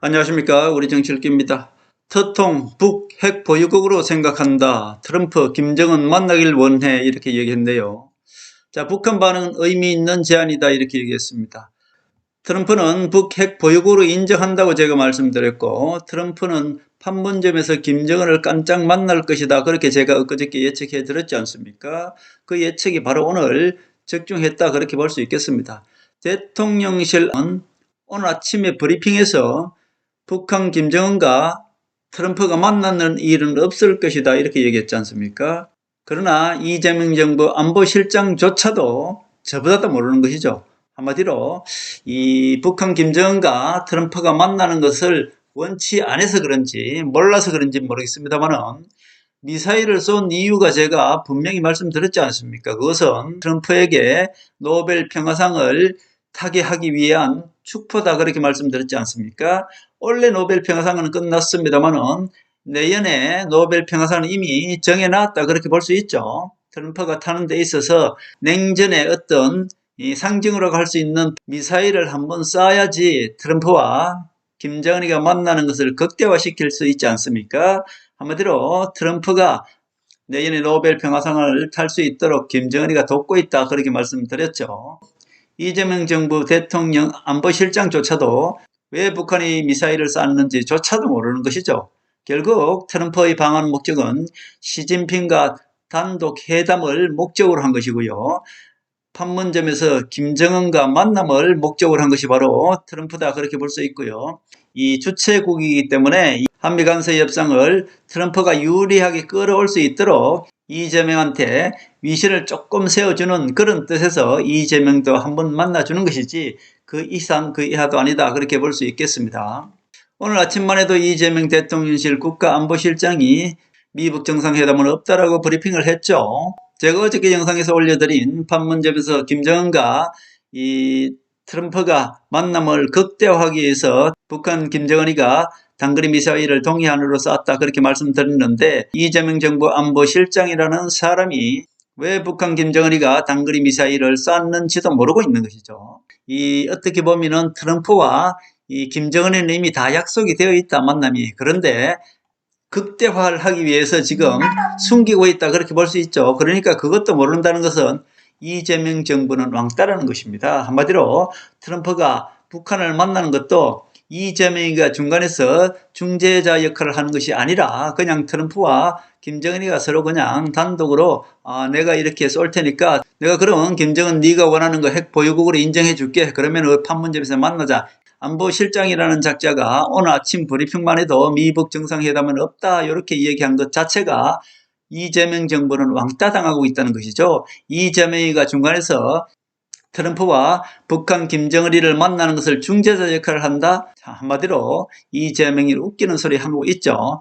안녕하십니까. 우리 정치일기입니다. 터통 북핵 보유국으로 생각한다. 트럼프 김정은 만나길 원해 이렇게 얘기했는데요. 자, 북한 반응은 의미 있는 제안이다 이렇게 얘기했습니다. 트럼프는 북핵 보유국으로 인정한다고 제가 말씀드렸고, 트럼프는 판문점에서 김정은을 깜짝 만날 것이다 그렇게 제가 엊그저께 예측해 드렸지 않습니까? 그 예측이 바로 오늘 적중했다 그렇게 볼 수 있겠습니다. 대통령실은 오늘 아침에 브리핑에서 북한 김정은과 트럼프가 만나는 일은 없을 것이다 이렇게 얘기했지 않습니까? 그러나 이재명 정부 안보실장조차도 저보다도 모르는 것이죠. 한마디로 이 북한 김정은과 트럼프가 만나는 것을 원치 않아서 그런지 몰라서 그런지 모르겠습니다만은 미사일을 쏜 이유가 제가 분명히 말씀드렸지 않습니까? 그것은 트럼프에게 노벨 평화상을 타개하기 위한 축포다 그렇게 말씀드렸지 않습니까? 원래 노벨 평화상은 끝났습니다만은 내년에 노벨 평화상은 이미 정해놨다 그렇게 볼 수 있죠. 트럼프가 타는 데 있어서 냉전의 어떤 이 상징으로 할 수 있는 미사일을 한번 쏴야지 트럼프와 김정은이가 만나는 것을 극대화시킬 수 있지 않습니까? 한마디로 트럼프가 내년에 노벨 평화상을 탈 수 있도록 김정은이가 돕고 있다 그렇게 말씀드렸죠. 이재명 정부 대통령 안보실장조차도 왜 북한이 미사일을 쐈는지조차도 모르는 것이죠. 결국 트럼프의 방한 목적은 시진핑과 단독 회담을 목적으로 한 것이고요. 판문점에서 김정은과 만남을 목적으로 한 것이 바로 트럼프다 그렇게 볼 수 있고요. 이 주최국이기 때문에 한미 간세 협상을 트럼프가 유리하게 끌어올 수 있도록 이재명한테 위신을 조금 세워주는 그런 뜻에서 이재명도 한번 만나주는 것이지 그 이상 그 이하도 아니다 그렇게 볼 수 있겠습니다. 오늘 아침만 해도 이재명 대통령실 국가안보실장이 미북 정상회담은 없다라고 브리핑을 했죠. 제가 어저께 영상에서 올려드린 판문점에서 김정은과 이 트럼프가 만남을 극대화하기 위해서 북한 김정은이가 단거리 미사일을 동해안으로 쐈다 그렇게 말씀드렸는데 이재명 정부 안보실장이라는 사람이 왜 북한 김정은이가 단거리 미사일을 쐈는지도 모르고 있는 것이죠. 이 어떻게 보면은 트럼프와 이 김정은에는 이미 다 약속이 되어 있다 만남이. 그런데 극대화를 하기 위해서 지금 숨기고 있다 그렇게 볼 수 있죠. 그러니까 그것도 모른다는 것은 이재명 정부는 왕따라는 것입니다. 한마디로 트럼프가 북한을 만나는 것도 이재명이가 중간에서 중재자 역할을 하는 것이 아니라 그냥 트럼프와 김정은이가 서로 그냥 단독으로 내가 이렇게 쏠 테니까 내가 그럼 김정은 네가 원하는 거 핵 보유국으로 인정해 줄게. 그러면 판문점에서 만나자. 안보실장이라는 작자가 오늘 아침 브리핑만 해도 미북 정상회담은 없다 이렇게 얘기한 것 자체가 이재명 정부는 왕따 당하고 있다는 것이죠. 이재명이가 중간에서 트럼프와 북한 김정은이를 만나는 것을 중재자 역할을 한다. 한마디로 이재명이 웃기는 소리 하고 있죠.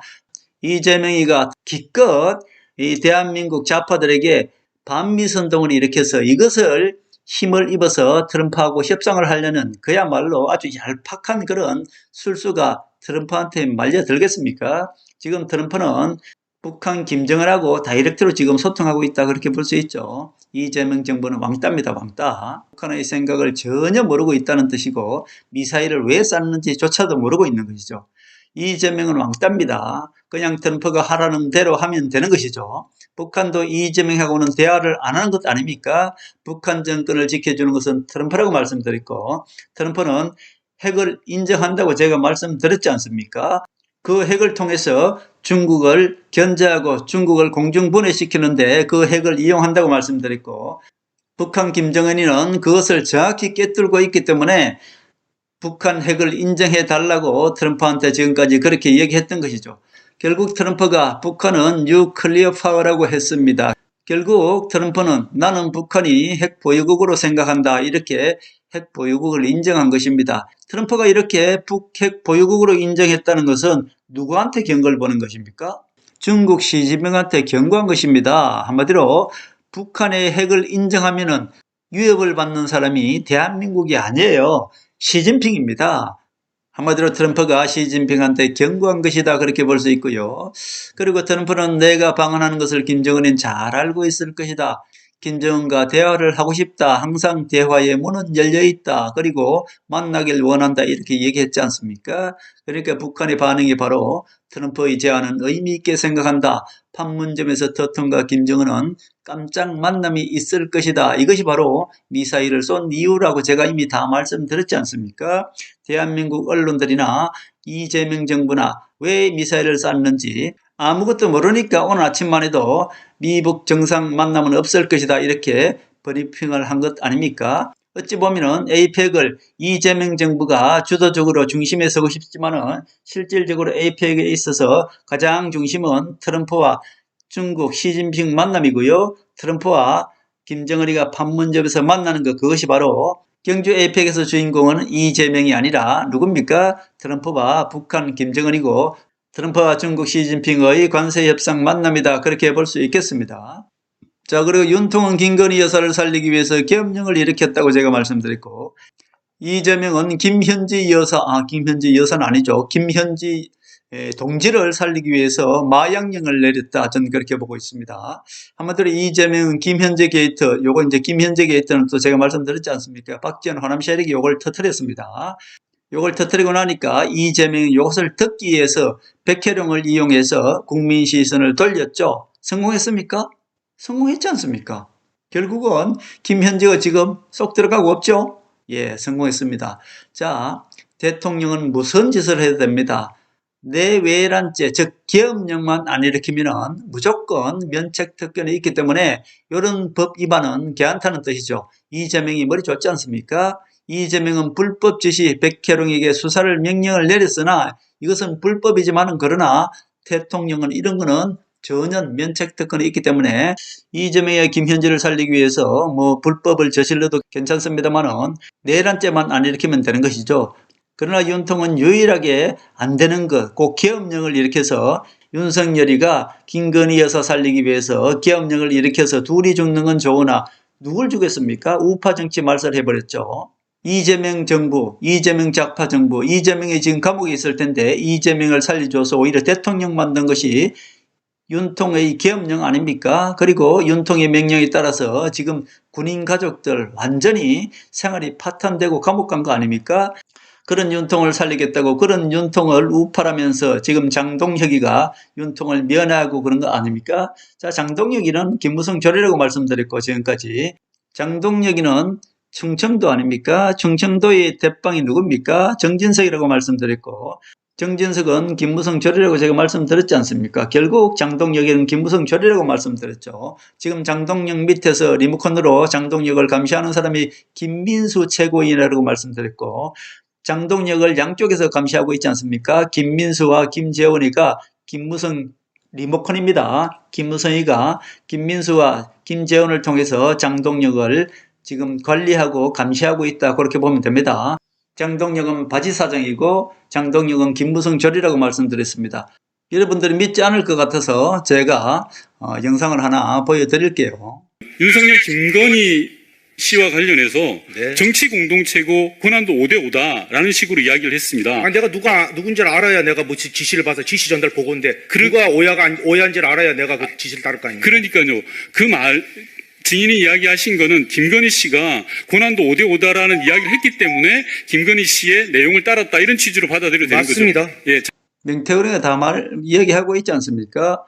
이재명이가 기껏 이 대한민국 좌파들에게 반미선동을 일으켜서 이것을 힘을 입어서 트럼프하고 협상을 하려는 그야말로 아주 얄팍한 그런 술수가 트럼프한테 말려들겠습니까? 지금 트럼프는 북한 김정은하고 다이렉트로 지금 소통하고 있다 그렇게 볼 수 있죠. 이재명 정부는 왕따입니다. 왕따. 북한의 생각을 전혀 모르고 있다는 뜻이고 미사일을 왜 쐈는지조차도 모르고 있는 것이죠. 이재명은 왕따입니다. 그냥 트럼프가 하라는 대로 하면 되는 것이죠. 북한도 이재명하고는 대화를 안 하는 것 아닙니까? 북한 정권을 지켜주는 것은 트럼프라고 말씀드렸고 트럼프는 핵을 인정한다고 제가 말씀드렸지 않습니까? 그 핵을 통해서 중국을 견제하고 중국을 공중분해시키는데 그 핵을 이용한다고 말씀드렸고 북한 김정은이는 그것을 정확히 꿰뚫고 있기 때문에 북한 핵을 인정해 달라고 트럼프한테 지금까지 그렇게 얘기했던 것이죠. 결국 트럼프가 북한은 뉴클리어 파워라고 했습니다. 결국 트럼프는 나는 북한이 핵 보유국으로 생각한다 이렇게 핵 보유국을 인정한 것입니다. 트럼프가 이렇게 북핵 보유국으로 인정했다는 것은 누구한테 경고를 보는 것입니까? 중국 시진핑한테 경고한 것입니다. 한마디로 북한의 핵을 인정하면은 위협을 받는 사람이 대한민국이 아니에요. 시진핑입니다. 한마디로 트럼프가 시진핑한테 경고한 것이다 그렇게 볼 수 있고요. 그리고 트럼프는 내가 방한하는 것을 김정은은 잘 알고 있을 것이다. 김정은과 대화를 하고 싶다. 항상 대화의 문은 열려있다. 그리고 만나길 원한다. 이렇게 얘기했지 않습니까? 그러니까 북한의 반응이 바로 트럼프의 제안은 의미 있게 생각한다. 판문점에서 터튼과 김정은은 깜짝 만남이 있을 것이다. 이것이 바로 미사일을 쏜 이유라고 제가 이미 다 말씀드렸지 않습니까? 대한민국 언론들이나 이재명 정부나 왜 미사일을 쐈는지 아무것도 모르니까 오늘 아침만 해도 미북 정상 만남은 없을 것이다 이렇게 브리핑을 한 것 아닙니까? 어찌 보면은 에이펙을 이재명 정부가 주도적으로 중심에 서고 싶지만은 실질적으로 에이펙에 있어서 가장 중심은 트럼프와 중국 시진핑 만남이고요. 트럼프와 김정은이가 판문점에서 만나는 것, 그것이 바로 경주 에이펙에서 주인공은 이재명이 아니라 누굽니까? 트럼프와 북한 김정은이고 트럼프와 중국 시진핑의 관세협상 만남이다. 그렇게 볼 수 있겠습니다. 자, 그리고 윤통은 김건희 여사를 살리기 위해서 계엄령을 일으켰다고 제가 말씀드렸고, 이재명은 김현지 여사, 김현지 여사는 아니죠. 김현지 동지를 살리기 위해서 마약령을 내렸다. 저는 그렇게 보고 있습니다. 한마디로 이재명은 김현재 게이트, 요거 이제 김현재 게이트는 또 제가 말씀드렸지 않습니까? 박지원 호남 세력이 요걸 터뜨렸습니다. 요걸 터뜨리고 나니까 이재명이 이것을 듣기 위해서 백혜령을 이용해서 국민 시선을 돌렸죠. 성공했습니까? 성공했지 않습니까? 결국은 김현재가 지금 쏙 들어가고 없죠? 예, 성공했습니다. 자, 대통령은 무슨 짓을 해야 됩니다. 내외란죄, 즉 계엄령만 안 일으키면 무조건 면책특권이 있기 때문에 이런 법 위반은 괜찮다는 뜻이죠. 이재명이 머리 좋지 않습니까? 이재명은 불법 지시 백혜룡에게 수사를 명령을 내렸으나 이것은 불법이지만은 그러나 대통령은 이런 거는 전혀 면책특권이 있기 때문에 이재명의 김현지를 살리기 위해서 뭐 불법을 저질러도 괜찮습니다만은 내란죄만 안 일으키면 되는 것이죠. 그러나 윤통은 유일하게 안 되는 것, 꼭 계엄령을 일으켜서 윤석열이가 김건희 여사 살리기 위해서 계엄령을 일으켜서 둘이 죽는 건 좋으나 누굴 죽였습니까? 우파 정치 말살을 해버렸죠. 이재명 정부, 이재명 작파 정부, 이재명이 지금 감옥에 있을 텐데 이재명을 살려줘서 오히려 대통령 만든 것이 윤통의 계엄령 아닙니까? 그리고 윤통의 명령에 따라서 지금 군인 가족들 완전히 생활이 파탄되고 감옥 간 거 아닙니까? 그런 윤통을 살리겠다고 그런 윤통을 우파라면서 지금 장동혁이가 윤통을 면하고 그런 거 아닙니까? 자, 장동혁이는 김무성 조례라고 말씀드렸고 지금까지 장동혁이는 충청도 아닙니까? 충청도의 대빵이 누굽니까? 정진석이라고 말씀드렸고 정진석은 김무성 조례라고 제가 말씀드렸지 않습니까? 결국 장동혁에는 김무성 조례라고 말씀드렸죠. 지금 장동혁 밑에서 리모컨으로 장동혁을 감시하는 사람이 김민수 최고위원이라고 말씀드렸고 장동혁을 양쪽에서 감시하고 있지 않습니까? 김민수와 김재원이가 김무성 리모컨입니다. 김무성이가 김민수와 김재원을 통해서 장동혁을 지금 관리하고 감시하고 있다. 그렇게 보면 됩니다. 장동혁은 바지사장이고 장동혁은 김무성 조리라고 말씀드렸습니다. 여러분들이 믿지 않을 것 같아서 제가 영상을 하나 보여드릴게요. 윤석열 김건희 씨와 관련해서 네. 정치 공동체고 권한도 5대5다라는 식으로 이야기를 했습니다. 내가 누군지를 알아야 내가 뭐 지시를 봐서 지시 전달 보고인데 누가 오해한지를 알아야 내가 그 지시를 따를 거 아닙니까? 그러니까요. 그 증인이 이야기하신 거는 김건희 씨가 권한도 5대5다라는 이야기를 했기 때문에 김건희 씨의 내용을 따랐다 이런 취지로 받아들여도 되는 맞습니다. 거죠. 예. 명태우리가 다 이야기하고 있지 않습니까?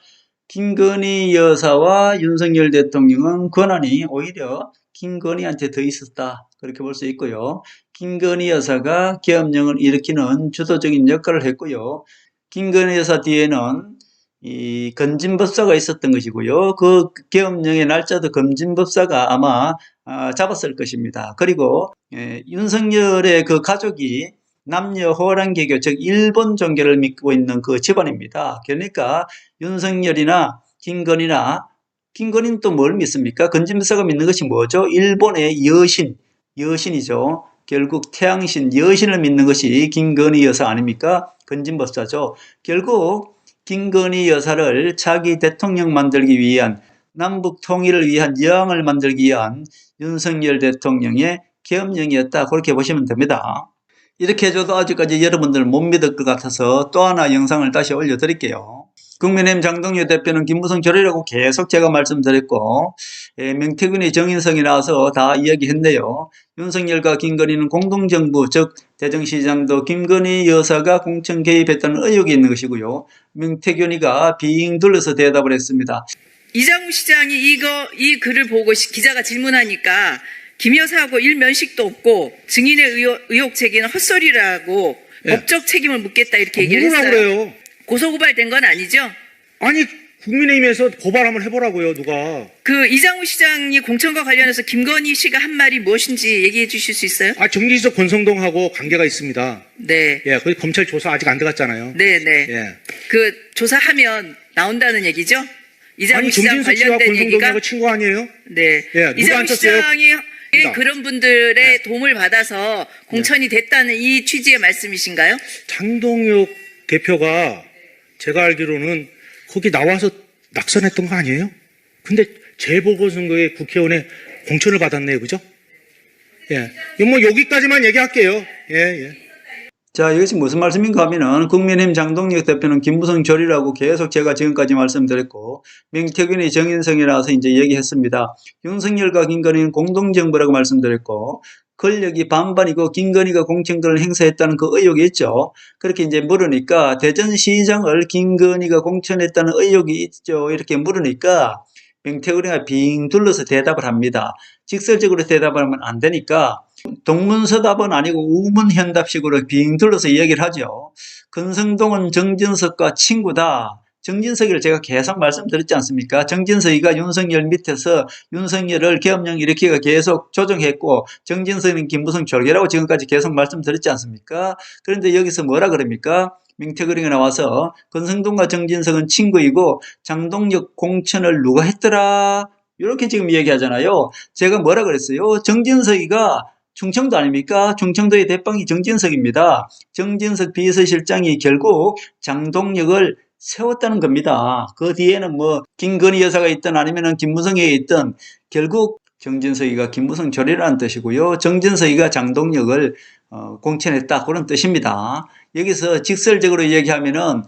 김건희 여사와 윤석열 대통령은 권한이 오히려 김건희한테 더 있었다. 그렇게 볼 수 있고요. 김건희 여사가 계엄령을 일으키는 주도적인 역할을 했고요. 김건희 여사 뒤에는 이 건진법사가 있었던 것이고요. 그 계엄령의 날짜도 건진법사가 아마 잡았을 것입니다. 그리고 윤석열의 그 가족이 남녀 호랑개교, 즉 일본 종교를 믿고 있는 그 집안입니다. 그러니까 윤석열이나 김건희는 또 뭘 믿습니까? 건진법사가 믿는 것이 뭐죠? 일본의 여신이죠. 결국 태양신, 여신을 믿는 것이 김건희 여사 아닙니까? 건진법사죠. 결국 김건희 여사를 자기 대통령 만들기 위한, 남북 통일을 위한 여왕을 만들기 위한 윤석열 대통령의 계엄령이었다. 그렇게 보시면 됩니다. 이렇게 해줘도 아직까지 여러분들 못 믿을 것 같아서 또 하나 영상을 다시 올려드릴게요. 국민의힘 장동혁 대표는 김무성 조리라고 계속 제가 말씀드렸고, 명태균이 정인성이 나와서 다 이야기했네요. 윤석열과 김건희는 공동정부, 즉 대전시장도 김건희 여사가 공천 개입했다는 의혹이 있는 것이고요. 명태균이가 빙 둘러서 대답을 했습니다. 이장우 시장이 이 글을 보고 기자가 질문하니까 김 여사하고 일면식도 없고 증인의 의혹 제기는 헛소리라고 네. 법적 책임을 묻겠다 이렇게 얘기를 뭐라 했어요. 그래요? 고소고발된 건 아니죠? 아니 국민의힘에서 고발 한번 해보라고요. 누가. 그 이장우 시장이 공천과 관련해서 김건희 씨가 한 말이 무엇인지 얘기해 주실 수 있어요? 정진석 권성동하고 관계가 있습니다. 네. 예, 그 검찰 조사 아직 안 들어갔잖아요. 네네. 예. 그 조사하면 나온다는 얘기죠? 이장우 아니 시장 정진석 씨와 관련된 얘기가? 권성동하고 친구 아니에요? 네. 예, 누가 이장우 앉혔어요? 시장이 그런 분들의 네. 도움을 받아서 공천이 됐다는 이 취지의 말씀이신가요? 장동혁 대표가 제가 알기로는 거기 나와서 낙선했던 거 아니에요? 근데 재보궐선거에 국회의원에 공천을 받았네요. 그죠? 예. 뭐 여기까지만 얘기할게요. 예. 자, 이것이 무슨 말씀인가 하면은 국민의힘 장동혁 대표는 김무성 절이라고 계속 제가 지금까지 말씀드렸고, 명태균이 정인성이 나와서 이제 얘기했습니다. 윤석열과 김건희는 공동정부라고 말씀드렸고, 권력이 반반이고 김건희가 공천권을 행사했다는 그 의혹이 있죠. 그렇게 이제 물으니까 대전시장을 김건희가 공천했다는 의혹이 있죠. 이렇게 물으니까 명태균이가 빙 둘러서 대답을 합니다. 직설적으로 대답을 하면 안 되니까 동문서답은 아니고 우문현답식으로 빙 둘러서 얘기를 하죠. 권성동은 정진석과 친구다. 정진석을 제가 계속 말씀드렸지 않습니까? 정진석이가 윤석열 밑에서 윤석열을 계엄령 일으키기가 계속 조정했고, 정진석은 김무성 졸개라고 지금까지 계속 말씀드렸지 않습니까? 그런데 여기서 뭐라 그럽니까? 명태균이가 나와서 권성동과 정진석은 친구이고 장동혁 공천을 누가 했더라? 이렇게 지금 얘기하잖아요. 제가 뭐라 그랬어요? 정진석이가 충청도 아닙니까? 충청도의 대빵이 정진석입니다. 정진석 비서실장이 결국 장동혁을 세웠다는 겁니다. 그 뒤에는 뭐 김건희 여사가 있든 아니면은 김무성이 있든 결국 정진석이가 김무성 조리라는 뜻이고요. 정진석이가 장동혁을 공천했다 그런 뜻입니다. 여기서 직설적으로 얘기하면은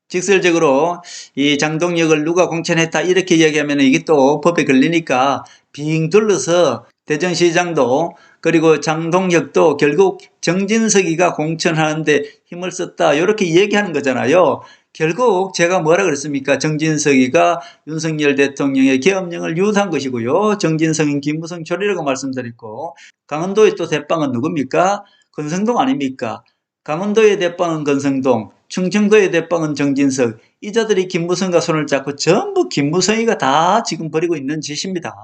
직설적으로 이 장동혁을 누가 공천했다 이렇게 얘기하면 이게 또 법에 걸리니까 빙 둘러서 대전시장도 그리고 장동혁도 결국 정진석이가 공천하는데 힘을 썼다 이렇게 얘기하는 거잖아요. 결국 제가 뭐라 그랬습니까? 정진석이가 윤석열 대통령의 계엄령을 유도한 것이고요. 정진석인 김무성 조리라고 말씀드렸고, 강원도의 또 대빵은 누굽니까? 권성동 아닙니까? 강원도의 대빵은 권성동, 충청도의 대빵은 정진석, 이 자들이 김무성과 손을 잡고 전부 김무성이가 다 지금 벌이고 있는 짓입니다.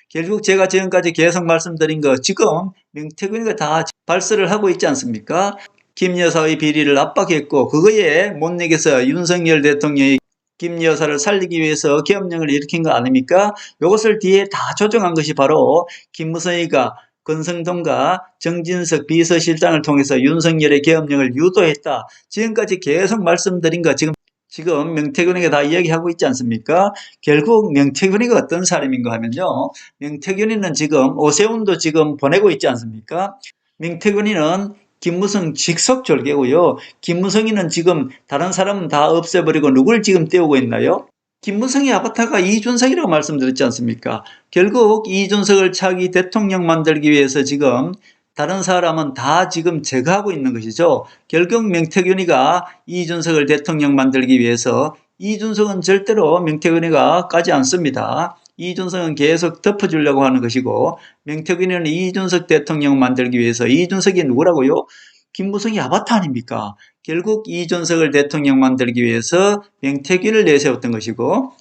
결국 제가 지금까지 계속 말씀드린 거 지금 명태균이가 다 발설을 하고 있지 않습니까? 김 여사의 비리를 압박했고 그거에 못 내겨서 윤석열 대통령이 김 여사를 살리기 위해서 계엄령을 일으킨 거 아닙니까? 이것을 뒤에 다 조정한 것이 바로 김무성이가 권성동과 정진석 비서실장을 통해서 윤석열의 계엄령을 유도했다. 지금까지 계속 말씀드린 거 지금 명태균이가 다 이야기하고 있지 않습니까? 결국 명태균이가 어떤 사람인가 하면요. 명태균이는 지금 오세훈도 지금 보내고 있지 않습니까? 명태균이는 김무성 직속절개고요. 김무성이는 지금 다른 사람은 다 없애버리고 누굴 지금 떼우고 있나요? 김무성의 아바타가 이준석이라고 말씀드렸지 않습니까? 결국 이준석을 차기 대통령 만들기 위해서 지금 다른 사람은 다 지금 제거하고 있는 것이죠. 결국 명태균이가 이준석을 대통령 만들기 위해서 이준석은 절대로 명태균이가 까지 않습니다. 이준석은 계속 덮어주려고 하는 것이고 명태균이는 이준석 대통령 만들기 위해서 이준석이 누구라고요? 김무성이 아바타 아닙니까? 결국 이준석을 대통령 만들기 위해서 명태균을 내세웠던 것이고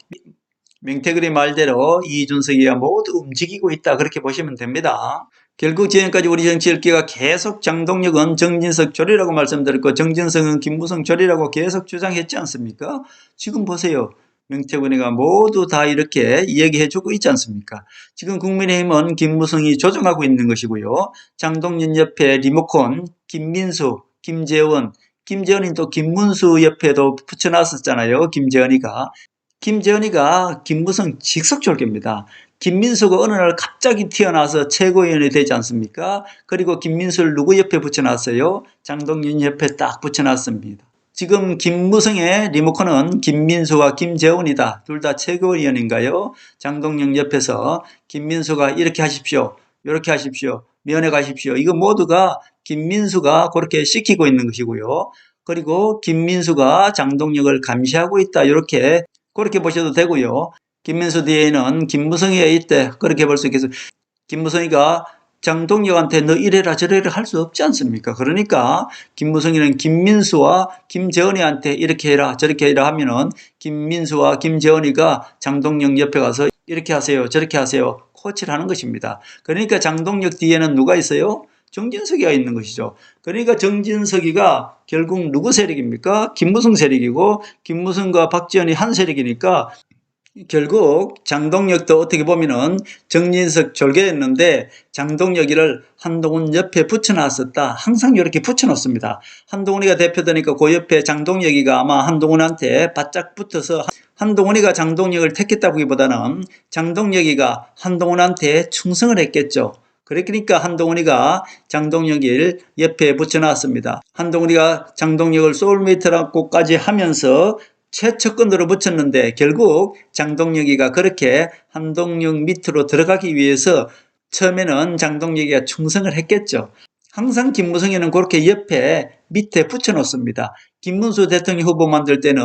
명태균의 말대로 이준석이가 모두 움직이고 있다 그렇게 보시면 됩니다. 결국 지금까지 우리 정치일기가 계속 장동혁은 정진석 조리라고 말씀드렸고 정진석은 김무성 조리라고 계속 주장했지 않습니까? 지금 보세요. 명태균이가 모두 다 이렇게 얘기해주고 있지 않습니까? 지금 국민의힘은 김무성이 조정하고 있는 것이고요. 장동윤 옆에 리모컨, 김민수, 김재원, 김재원이 또 김문수 옆에도 붙여놨었잖아요. 김재원이가 김무성 직속절개입니다. 김민수가 어느 날 갑자기 튀어나와서 최고위원이 되지 않습니까? 그리고 김민수를 누구 옆에 붙여놨어요? 장동윤 옆에 딱 붙여놨습니다. 지금 김무성의 리모컨은 김민수와 김재원이다. 둘 다 최고위원인가요? 장동영 옆에서 김민수가 이렇게 하십시오. 이렇게 하십시오. 면회 가십시오. 이거 모두가 김민수가 그렇게 시키고 있는 것이고요. 그리고 김민수가 장동영을 감시하고 있다. 이렇게 그렇게 보셔도 되고요. 김민수 뒤에는 김무성이가 있대. 그렇게 볼 수 있겠습니다. 김무성이가 장동혁한테 너 이래라 저래라 할 수 없지 않습니까? 그러니까 김무성이는 김민수와 김재원이한테 이렇게 해라 저렇게 해라 하면은 김민수와 김재원이가 장동혁 옆에 가서 이렇게 하세요 저렇게 하세요 코치를 하는 것입니다. 그러니까 장동혁 뒤에는 누가 있어요? 정진석이가 있는 것이죠. 그러니까 정진석이가 결국 누구 세력입니까? 김무성 세력이고 김무성과 박지원이 한 세력이니까 결국 장동혁도 어떻게 보면은 정진석 졸개였는데 장동혁이를 한동훈 옆에 붙여놨었다. 항상 이렇게 붙여놓습니다. 한동훈이가 대표되니까 그 옆에 장동혁이가 아마 한동훈한테 바짝 붙어서 한동훈이가 장동혁을 택했다기보다는 장동혁이가 한동훈한테 충성을 했겠죠. 그러니까 한동훈이가 장동혁을 옆에 붙여놨습니다. 한동훈이가 장동혁을 소울메이트라고까지 하면서 최측근으로 붙였는데 결국 장동혁이가 그렇게 한동혁 밑으로 들어가기 위해서 처음에는 장동혁이가 충성을 했겠죠. 항상 김무성이는 그렇게 옆에 밑에 붙여놓습니다. 김문수 대통령 후보 만들 때는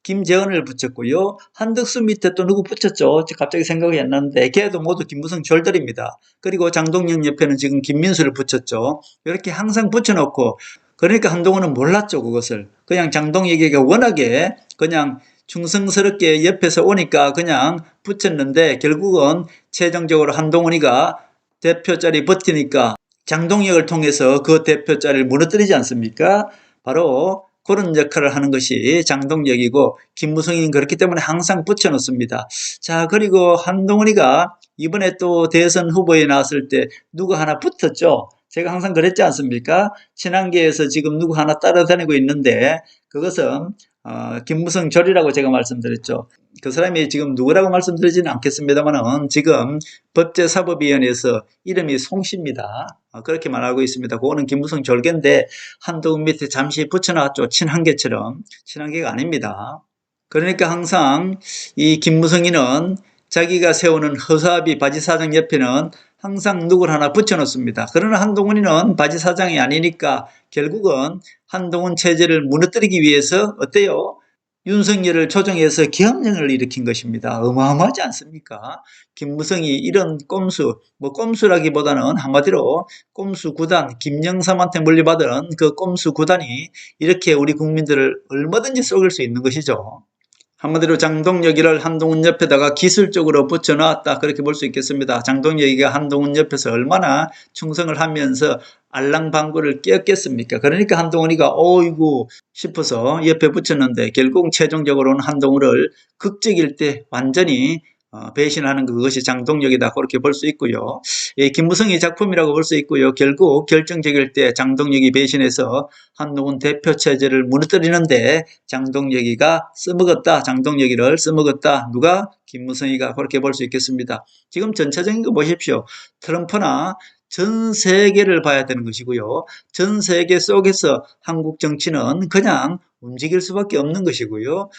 김재원을 붙였고요. 한덕수 밑에 또 누구 붙였죠? 갑자기 생각이 안 나는데 걔도 모두 김무성 졸들입니다. 그리고 장동혁 옆에는 지금 김민수를 붙였죠. 이렇게 항상 붙여놓고 그러니까 한동훈은 몰랐죠, 그것을. 그냥 장동혁이가 워낙에 그냥 충성스럽게 옆에서 오니까 그냥 붙였는데 결국은 최종적으로 한동훈이가 대표 자리 버티니까 장동혁을 통해서 그 대표 자리를 무너뜨리지 않습니까? 바로 그런 역할을 하는 것이 장동혁이고 김무성이는 그렇기 때문에 항상 붙여놓습니다. 자, 그리고 한동훈이가 이번에 또 대선 후보에 나왔을 때 누가 하나 붙었죠. 제가 항상 그랬지 않습니까? 친한계에서 지금 누구 하나 따라다니고 있는데 그것은 김무성 절이라고 제가 말씀드렸죠. 그 사람이 지금 누구라고 말씀드리지는 않겠습니다만은 지금 법제사법위원회에서 이름이 송씨입니다. 그렇게 말하고 있습니다. 그거는 김무성 절개인데 한동훈 밑에 잠시 붙여놨죠. 친한계처럼. 친한계가 아닙니다. 그러니까 항상 이 김무성이는 자기가 세우는 허수아비 바지사장 옆에는 항상 누굴 하나 붙여놓습니다. 그러나 한동훈이는 바지사장이 아니니까 결국은 한동훈 체제를 무너뜨리기 위해서 어때요? 윤석열을 조정해서 계엄령을 일으킨 것입니다. 어마어마하지 않습니까? 김무성이 이런 꼼수, 꼼수라기보다는 한마디로 꼼수 구단, 김영삼한테 물려받은 그 꼼수 구단이 이렇게 우리 국민들을 얼마든지 속일 수 있는 것이죠. 한마디로 장동혁이를 한동훈 옆에다가 기술적으로 붙여놨다 그렇게 볼 수 있겠습니다. 장동혁이가 한동훈 옆에서 얼마나 충성을 하면서 알랑방구를 뀌었겠습니까? 그러니까 한동훈이가 어이구 싶어서 옆에 붙였는데 결국 최종적으로는 한동훈을 극적일 때 완전히 배신하는 그것이 장동혁이다 그렇게 볼 수 있고요. 김무성의 작품이라고 볼 수 있고요. 결국 결정적일 때 장동혁이 배신해서 한동훈 대표 체제를 무너뜨리는데 장동혁이가 써먹었다. 장동혁이를 써먹었다. 누가? 김무성이가 그렇게 볼 수 있겠습니다. 지금 전체적인 거 보십시오. 트럼프나 전 세계를 봐야 되는 것이고요. 전 세계 속에서 한국 정치는 그냥 움직일 수밖에 없는 것이고요.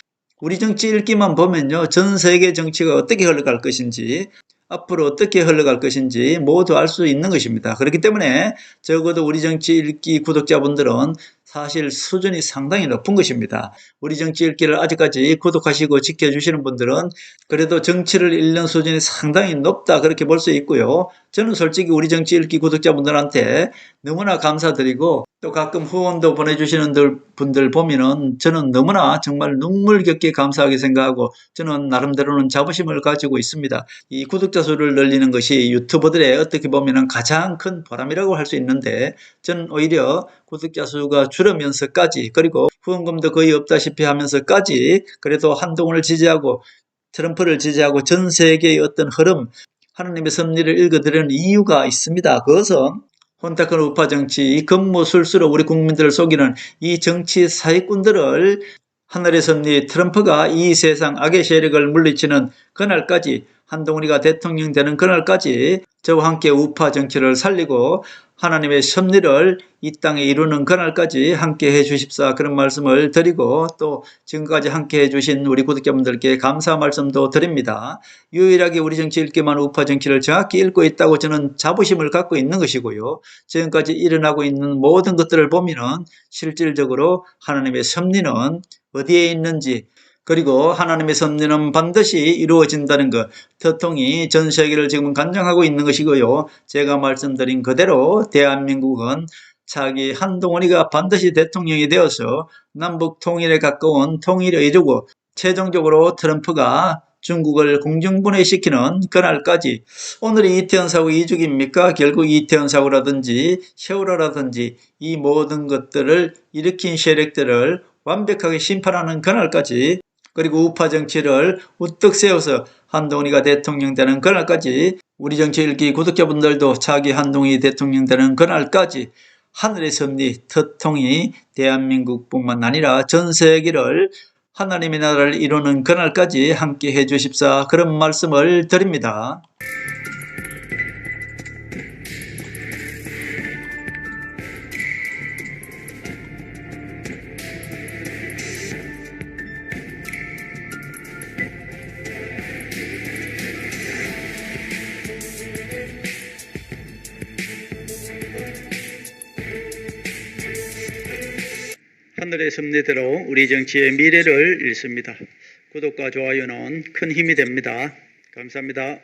우리 정치 읽기만 보면요. 전 세계 정치가 어떻게 흘러갈 것인지 앞으로 어떻게 흘러갈 것인지 모두 알 수 있는 것입니다. 그렇기 때문에 적어도 우리 정치 읽기 구독자분들은 사실 수준이 상당히 높은 것입니다. 우리 정치 읽기를 아직까지 구독하시고 지켜주시는 분들은 그래도 정치를 읽는 수준이 상당히 높다 그렇게 볼 수 있고요. 저는 솔직히 우리 정치 읽기 구독자분들한테 너무나 감사드리고 또 가끔 후원도 보내주시는 분들 보면은 저는 너무나 정말 눈물겹게 감사하게 생각하고 저는 나름대로는 자부심을 가지고 있습니다. 이 구독자 수를 늘리는 것이 유튜버들의 어떻게 보면은 가장 큰 보람이라고 할 수 있는데 저는 오히려 구독자 수가 줄으면서까지 그리고 후원금도 거의 없다시피 하면서까지 그래도 한동훈을 지지하고 트럼프를 지지하고 전 세계의 어떤 흐름 하느님의 섭리를 읽어드리는 이유가 있습니다. 그것은 혼탁한 우파 정치, 급무술수로 우리 국민들을 속이는 이 정치 사기꾼들을 하늘의 섭리 트럼프가 이 세상 악의 세력을 물리치는 그날까지 한동훈이가 대통령 되는 그날까지 저와 함께 우파 정치를 살리고 하나님의 섭리를 이 땅에 이루는 그날까지 함께 해 주십사 그런 말씀을 드리고 또 지금까지 함께 해 주신 우리 구독자분들께 감사 말씀도 드립니다. 유일하게 우리 정치 읽기만 우파 정치를 정확히 읽고 있다고 저는 자부심을 갖고 있는 것이고요. 지금까지 일어나고 있는 모든 것들을 보면은 실질적으로 하나님의 섭리는 어디에 있는지 그리고 하나님의 섭리는 반드시 이루어진다는 것, 터통이 전 세계를 지금 간증하고 있는 것이고요. 제가 말씀드린 그대로 대한민국은 차기 한동훈이가 반드시 대통령이 되어서 남북 통일에 가까운 통일을 이루고 최종적으로 트럼프가 중국을 공중분해시키는 그날까지 오늘이 이태원 사고 2주기입니까? 결국 이태원 사고라든지 세월호라든지 이 모든 것들을 일으킨 세력들을 완벽하게 심판하는 그날까지 그리고 우파 정치를 우뚝 세워서 한동훈이가 대통령 되는 그날까지 우리 정치 읽기 구독자분들도 차기 한동훈이 대통령 되는 그날까지 하늘의 섭리, 터통이 대한민국뿐만 아니라 전 세계를 하나님의 나라를 이루는 그날까지 함께 해 주십사 그런 말씀을 드립니다. 하늘의 섭리대로 우리 정치의 미래를 읽습니다. 구독과 좋아요는 큰 힘이 됩니다. 감사합니다.